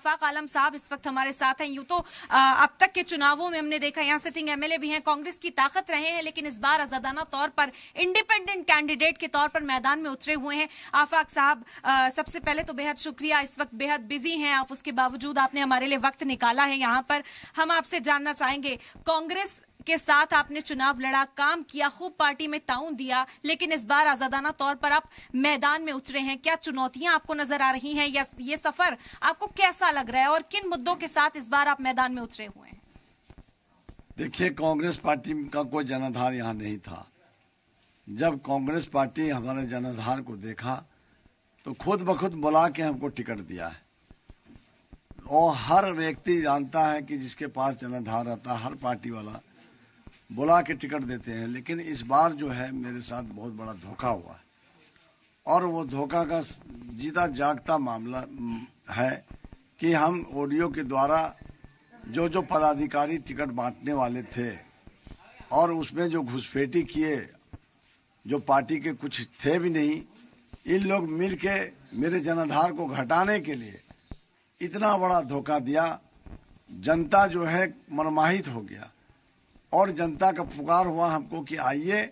आफाक आलम साहब इस वक्त हमारे साथ हैं। यूं तो अब तक के चुनावों में हमने देखा यहाँ सिटिंग एमएलए भी हैं, कांग्रेस की ताकत रहे हैं, लेकिन इस बार आजादाना तौर पर इंडिपेंडेंट कैंडिडेट के तौर पर मैदान में उतरे हुए हैं। आफाक साहब, सबसे पहले तो बेहद शुक्रिया, इस वक्त बेहद बिजी हैं आप, उसके बावजूद आपने हमारे लिए वक्त निकाला है यहाँ पर। हम आपसे जानना चाहेंगे, कांग्रेस के साथ आपने चुनाव लड़ा, काम किया, खूब पार्टी में ताउन दिया, लेकिन इस बार आजादाना तौर पर आप मैदान में उतरे हैं। क्या चुनौतियां आपको नजर आ रही हैं या ये सफर आपको कैसा लग रहा है और किन मुद्दों के साथ इस बार आप मैदान में उतरे हुए हैं? देखिए, कांग्रेस पार्टी का कोई जनाधार यहाँ नहीं था। जब कांग्रेस पार्टी हमारे जनाधार को देखा तो खुद ब खुद बुला के हमको टिकट दिया है। और हर व्यक्ति जानता है कि जिसके पास जनाधार रहता है, हर पार्टी वाला बुला के टिकट देते हैं। लेकिन इस बार जो है मेरे साथ बहुत बड़ा धोखा हुआ है, और वो धोखा का जीता जागता मामला है कि हम ऑडियो के द्वारा जो पदाधिकारी टिकट बांटने वाले थे और उसमें जो घुसपैठी किए, जो पार्टी के कुछ थे भी नहीं, इन लोग मिल के मेरे जनाधार को घटाने के लिए इतना बड़ा धोखा दिया। जनता जो है मर्माहित हो गया, और जनता का पुकार हुआ हमको कि आइए,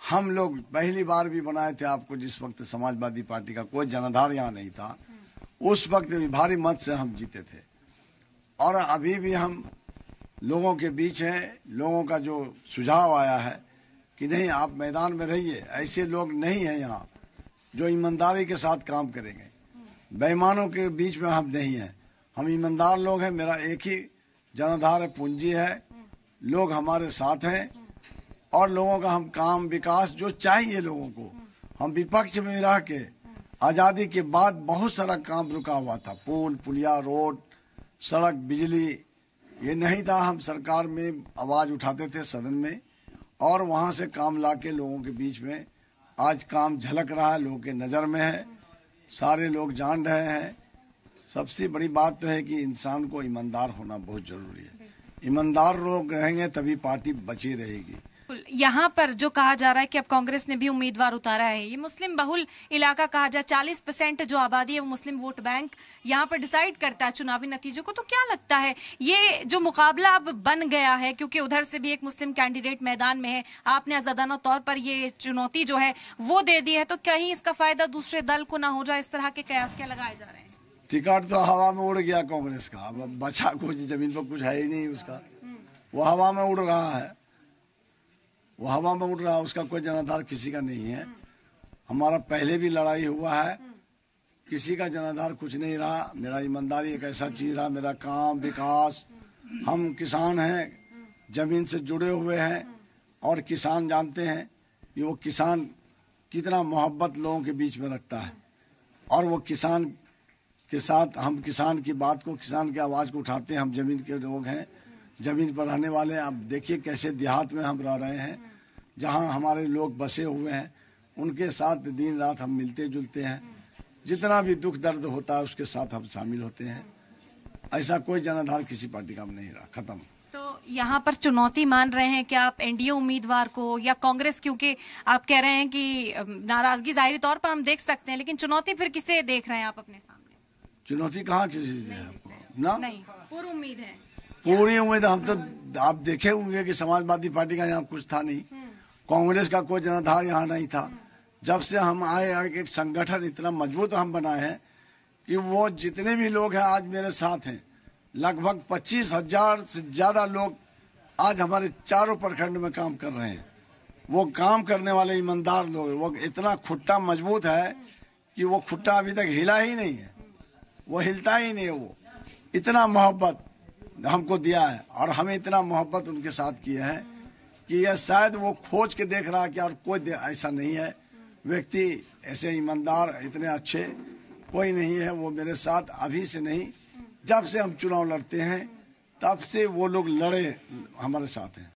हम लोग पहली बार भी बनाए थे आपको, जिस वक्त समाजवादी पार्टी का कोई जनाधार यहाँ नहीं था, उस वक्त भी भारी मत से हम जीते थे। और अभी भी हम लोगों के बीच हैं। लोगों का जो सुझाव आया है कि नहीं, आप मैदान में रहिए, ऐसे लोग नहीं हैं यहाँ जो ईमानदारी के साथ काम करेंगे। बेईमानों के बीच में हम नहीं हैं, हम ईमानदार लोग हैं। मेरा एक ही जनाधार है, पूंजी है, लोग हमारे साथ हैं, और लोगों का हम काम विकास जो चाहिए लोगों को, हम विपक्ष में रह के आज़ादी के बाद बहुत सारा काम रुका हुआ था, पुल पुलिया, रोड, सड़क, बिजली, ये नहीं था। हम सरकार में आवाज़ उठाते थे सदन में, और वहाँ से काम लाके लोगों के बीच में आज काम झलक रहा है, लोगों के नज़र में है, सारे लोग जान रहे हैं। सबसे बड़ी बात तो है कि इंसान को ईमानदार होना बहुत ज़रूरी है। ईमानदार लोग रहेंगे तभी पार्टी बची रहेगी। यहाँ पर जो कहा जा रहा है कि अब कांग्रेस ने भी उम्मीदवार उतारा है, ये मुस्लिम बहुल इलाका कहा जाए, 40% जो आबादी है वो मुस्लिम वोट बैंक यहाँ पर डिसाइड करता है चुनावी नतीजों को। तो क्या लगता है ये जो मुकाबला अब बन गया है, क्योंकि उधर से भी एक मुस्लिम कैंडिडेट मैदान में है, आपने आजादाना तौर पर ये चुनौती जो है वो दे दी है, तो कहीं इसका फायदा दूसरे दल को ना हो जाए? इस तरह के कयास क्या लगाए जा रहे हैं? टिकट तो हवा में उड़ गया कांग्रेस का, अब बचा कुछ जमीन पर कुछ है ही नहीं उसका, वो हवा में उड़ रहा है, वो हवा में उड़ रहा है, उसका कोई जनाधार किसी का नहीं है। हमारा पहले भी लड़ाई हुआ है, किसी का जनाधार कुछ नहीं रहा। मेरा ईमानदारी एक ऐसा चीज रहा, मेरा काम विकास, हम किसान हैं, जमीन से जुड़े हुए हैं, और किसान जानते हैं कि वो किसान कितना मोहब्बत लोगों के बीच में रखता है, और वो किसान के साथ हम किसान की बात को, किसान की आवाज़ को उठाते हैं। हम जमीन के लोग हैं, जमीन पर रहने वाले हैं। अब देखिए कैसे देहात में हम रह रहे हैं, जहां हमारे लोग बसे हुए हैं, उनके साथ दिन रात हम मिलते जुलते हैं। जितना भी दुख दर्द होता है उसके साथ हम शामिल होते हैं। ऐसा कोई जनाधार किसी पार्टी का नहीं रहा, खत्म। तो यहाँ पर चुनौती मान रहे हैं कि आप एनडीए उम्मीदवार को या कांग्रेस, क्योंकि आप कह रहे हैं कि नाराजगी जाहिर तौर पर हम देख सकते हैं, लेकिन चुनौती फिर किसे देख रहे हैं आप अपने सामने? चुनौती कहाँ किसी से है आपको? ना, नहीं, पूरी उम्मीद है। पूरी उम्मीद। हम तो आप देखे होंगे कि समाजवादी पार्टी का यहाँ कुछ था नहीं, कांग्रेस का कोई जनाधार यहाँ नहीं था। जब से हम आए, एक संगठन इतना मजबूत हम बनाए हैं कि वो जितने भी लोग हैं आज मेरे साथ हैं, लगभग 25,000 से ज़्यादा लोग आज हमारे चारों प्रखंड में काम कर रहे हैं। वो काम करने वाले ईमानदार लोग, वो इतना खुट्टा मजबूत है कि वो खुट्टा अभी तक हिला ही नहीं है, वो हिलता ही नहीं है। वो इतना मोहब्बत हमको दिया है, और हमें इतना मोहब्बत उनके साथ किया है कि यह शायद वो खोज के देख रहा है कि और कोई ऐसा नहीं है व्यक्ति, ऐसे ईमानदार इतने अच्छे कोई नहीं है। वो मेरे साथ अभी से नहीं, जब से हम चुनाव लड़ते हैं तब से वो लोग लड़े हमारे साथ हैं।